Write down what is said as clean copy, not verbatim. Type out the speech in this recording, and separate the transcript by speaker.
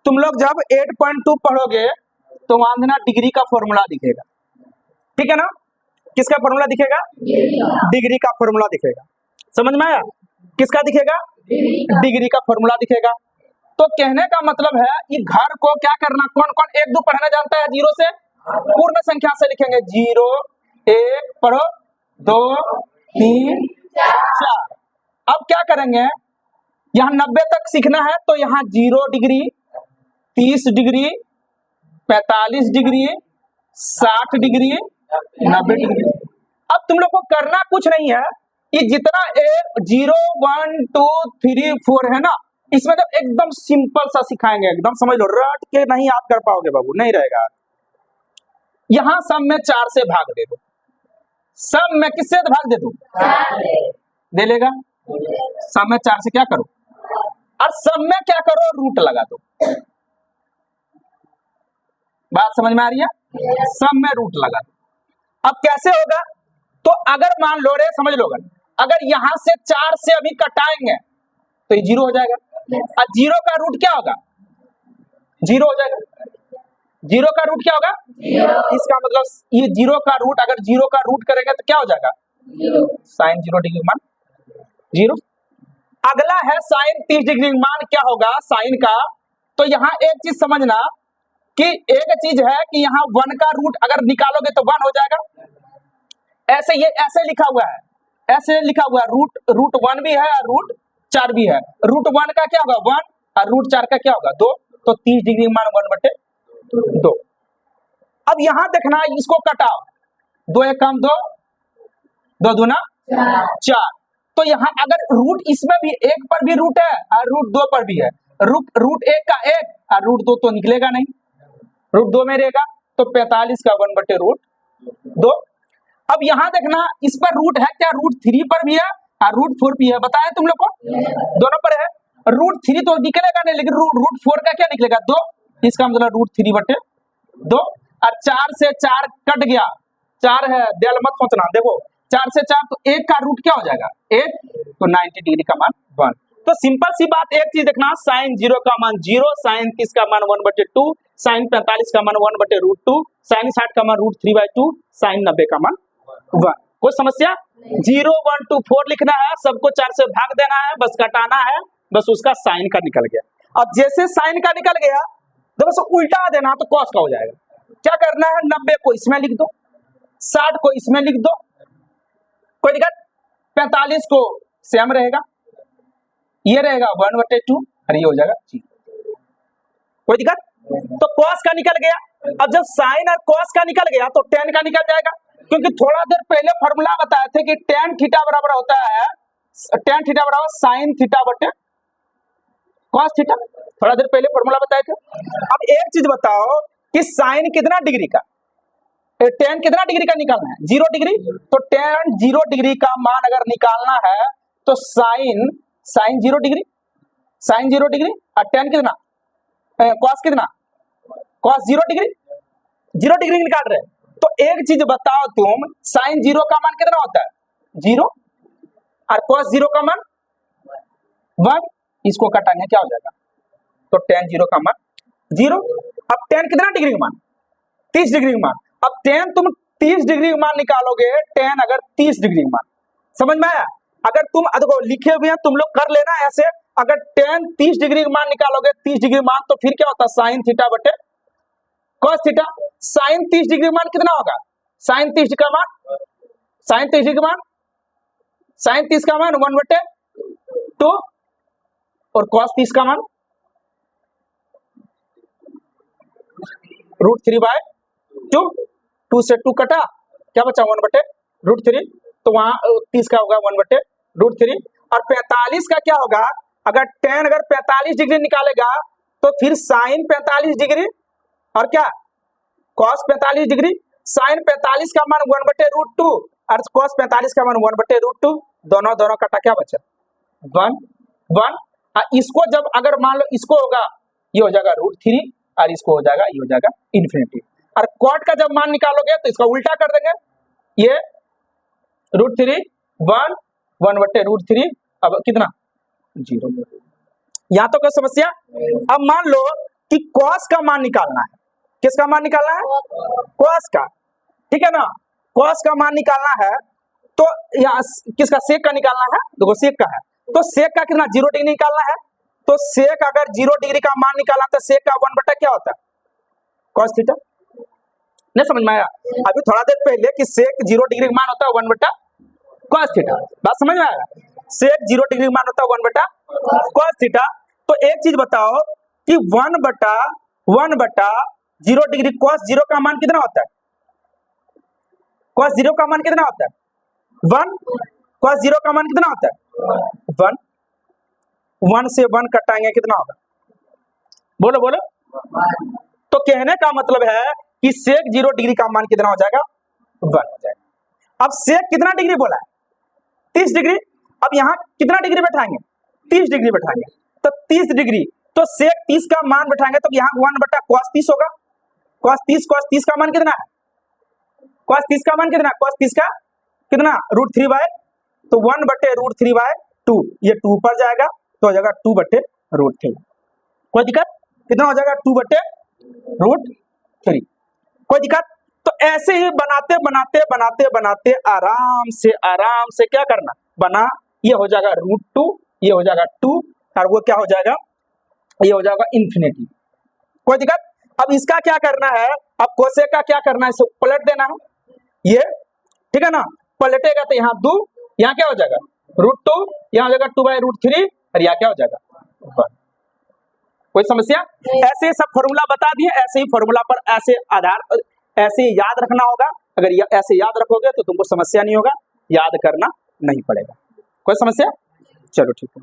Speaker 1: तुम लोग जब 8.2 पढ़ोगे तो वहां देना डिग्री का फॉर्मूला दिखेगा, ठीक है ना। किसका फॉर्मूला दिखेगा? डिग्री का फॉर्मूला दिखेगा। समझ में आया? किसका दिखेगा? डिग्री का फॉर्मूला दिखेगा। तो कहने का मतलब है कि घर को क्या करना, कौन कौन 1 2 पढ़ना जानता है? जीरो से पूर्ण संख्या से लिखेंगे। 0 1 पढ़ो, 2 3 4। अब क्या करेंगे, यहाँ 90 तक सीखना है तो यहाँ 0 degree, 30 degree, 45 degree, 60 degree, 90 degree. अब तुम लोग को करना कुछ नहीं है, ये जितना 0 1 2 3 4 है ना, इसमें तो एकदम सिंपल सा सिखाएंगे, एकदम समझ लो, रट के नहीं आप कर पाओगे बाबू, नहीं रहेगा। यहां सब में 4 से भाग दे दो, सब में किससे भाग दे दो? दे लेगा। सब में 4 से क्या करो, और सब में क्या करो, रूट लगा दो। बात समझ में आ रही है? सब में रूट लगा दो। अब कैसे होगा, तो अगर मान लो रे, समझ लो, अगर यहां से 4 से अभी कटाएंगे तो ये 0 हो जाएगा, और 0 का रूट क्या होगा? 0 हो जाएगा। 0 का रूट क्या होगा? इसका मतलब ये 0 का रूट, अगर 0 का रूट करेंगे तो क्या हो जाएगा? साइन 0 डिग्री मान 0। अगला है साइन 30 डिग्री मान क्या होगा साइन का। तो यहाँ एक चीज समझना कि एक चीज है कि यहाँ 1 का रूट अगर निकालोगे तो 1 हो जाएगा। ऐसे ये ऐसे लिखा हुआ है, ऐसे लिखा हुआ है, रूट 1 भी है और रूट 4 भी है। रूट 1 का क्या होगा? 1, और रूट 4 का क्या होगा? 2। तो 30 डिग्री मान 1/2। अब यहां देखना, इसको कटाओ, 2 1 कम 2, 2 दूना 4। तो यहाँ अगर रूट इसमें भी 1 पर भी रूट है और रूट 2 पर भी है, रूट 1 का 1 और रूट 2 तो निकलेगा नहीं, रूट 2 में रहेगा, तो 45 का 1/√2। अब यहाँ देखना, इस पर रूट है क्या? रूट 3 पर भी है और रूट 4 भी है, बताया तुम लोग को, दोनों पर है। रूट 3 तो निकलेगा नहीं, लेकिन रूट 4 का क्या निकलेगा? 2। इसका मतलब रूट 3/2। और 4 से 4 कट गया, 4 है, दिल मत सोचना, देखो 4 से 4 तो 1 का रूट क्या हो जाएगा? 1, तो 90 डिग्री का मान 1। तो सिंपल सी बात, एक चीज देखना, साइन 0 का मान 0, साइन 30 का मान 1/2, साइन 45 का मान 1/√2, साइन 60 का मान √3/2, साइन 90 का मान 1। कोई समस्या? 0 1 2 4 लिखना है, सबको 4 से भाग देना है, बस कटाना है, बस उसका साइन का निकल गया। अब जैसे साइन का निकल गया तो बस उल्टा देना तो कॉस का हो जाएगा। क्या करना है? 90 को इसमें लिख दो, 60 को इसमें लिख दो, कोई दिक्कत? 45 को सेम रहेगा, ये रहेगा 1/2 और ये हो जाएगा 0। कोई दिक्कत? तो कॉस का निकल गया। अब जब साइन और कॉस का निकल गया तो टेन का निकल जाएगा, क्योंकि थोड़ा देर पहले फॉर्मूला बताए थे कि टेन थीटा बराबर होता है, टेन थीटा बराबर साइन थीटा बटे कॉस थीटा। थोड़ा देर पहले फॉर्मूला बताए थे। अब एक चीज बताओ कि साइन कितना डिग्री का, टेन कितना डिग्री का निकालना है? 0 डिग्री। तो टेन 0 डिग्री का मान अगर निकालना है तो साइन 0 डिग्री, साइन 0 डिग्री और टेन कितना, कॉस कितना, कॉस 0 डिग्री, 0 डिग्री निकाल रहे। तो एक चीज बताओ तुम, साइन 0 का मान कितना होता है? 0, और कॉस 0 का मान 1। इसको कटाएंगे क्या हो जाएगा? तो टेन 0 का मान 0। अब टेन कितना डिग्री का मान? 30 डिग्री का मान। अब टेन तुम 30 डिग्री का मान निकालोगे, टेन अगर 30 डिग्री का मान, समझ में आया? अगर तुम देखो लिखे हुए हैं, तुम लोग कर लेना ऐसे, अगर टेन 30 डिग्री का मान निकालोगे, 30 डिग्री मान, तो फिर क्या होता है? साइन थीटा बटे कॉस थीटा। साइन 30 डिग्री का मान कितना होगा? साइन 30 का मान, साइन 30 डिग्री का मान, साइन 30 का मान 1/2 और कॉस 30 का मान √3/2। 2 से 2 कटा, क्या बचा? 1/√3। तो वहां 30 का होगा 1/√3। और 45 का क्या होगा? अगर टेन 45 डिग्री निकालेगा तो फिर साइन 45 डिग्री और क्या कॉस 45 डिग्री। साइन 45 का मान 1/√2 और कॉस 45 का मान 1/√2। दोनों कटा, क्या बचा? 1। इसको जब अगर मान लो इसको होगा, ये हो जाएगा √3 और इसको हो जाएगा, ये हो जाएगा इन्फिनिटी। और कॉट का जब मान निकालोगे तो इसका उल्टा कर देंगे, ये √3 1 1/√3। अब कितना? 0। यहाँ तो कोई समस्या? अब मान लो कि कॉस का मान निकालना है। किसका मान निकालना है? कॉस का, ठीक है ना। कॉस का मान निकालना है तो यहाँ किसका? सेक का निकालना है। देखो सेक का है तो सेक का कितना? 0 डिग्री निकालना है। तो सेक अगर 0 डिग्री का मान निकालना तो सेक का 1 क्या होता है? Cos theta. नहीं समझ में आया? अभी थोड़ा देर पहले कि सेक 0 डिग्री का मान होता है 1 कॉस थीटा। बात समझ में आया? सेक 0 डिग्री का मान होता है 1 कॉस थीटा। तो एक चीज बताओ कि 1/0 डिग्री कॉस 0 का मान कितना होता है? कॉस 0 का मान कितना होता है? 1। कॉस 0 का मान कितना होता है? 1। 1 से 1 कटाएंगे कितना होगा? बोलो बोलो। तो कहने का मतलब है कि सेक 0 डिग्री का मान कितना हो जाएगा? 1 हो जाएगा। अब सेक कितना डिग्री बोला है? 30 डिग्री। अब यहाँ कितना डिग्री बैठाएंगे? 30 डिग्री बैठाएंगे। तो 30 डिग्री तो सेक 30 का मान बैठाएंगे तो यहाँ 1/cos 30 होगा। cos 30 का मान कितना है? cos 30 का मान कितना? cos 30 का कितना? √3/, तो 1/√3/2, ये 2 पर जाएगा तो हो जाएगा 2/√3। कोई दिक्कत? कितना हो जाएगा? 2/√3। कोई दिक्कत? तो ऐसे ही बनाते बनाते बनाते बनाते आराम से क्या करना? बना, ये हो जाएगा √2, ये हो जाएगा 2 और वो क्या हो जाएगा? ये हो जाएगा इन्फिनिटी। कोई दिक्कत? अब इसका क्या करना है? अब कोसेक का क्या करना है? इसे पलट देना है ये, ठीक है ना। पलटेगा तो यहाँ 2, यहाँ क्या हो जाएगा? √2, यहाँ हो जाएगा 2/√3 और यहाँ क्या हो जाएगा? 1। कोई समस्या? ऐसे ही सब फॉर्मूला बता दिए। ऐसे ही फॉर्मूला पर ऐसे आधार ऐसे ही याद रखना होगा। अगर ऐसे याद रखोगे तो तुमको समस्या नहीं होगा, याद करना नहीं पड़ेगा। कोई समस्या? चलो ठीक है।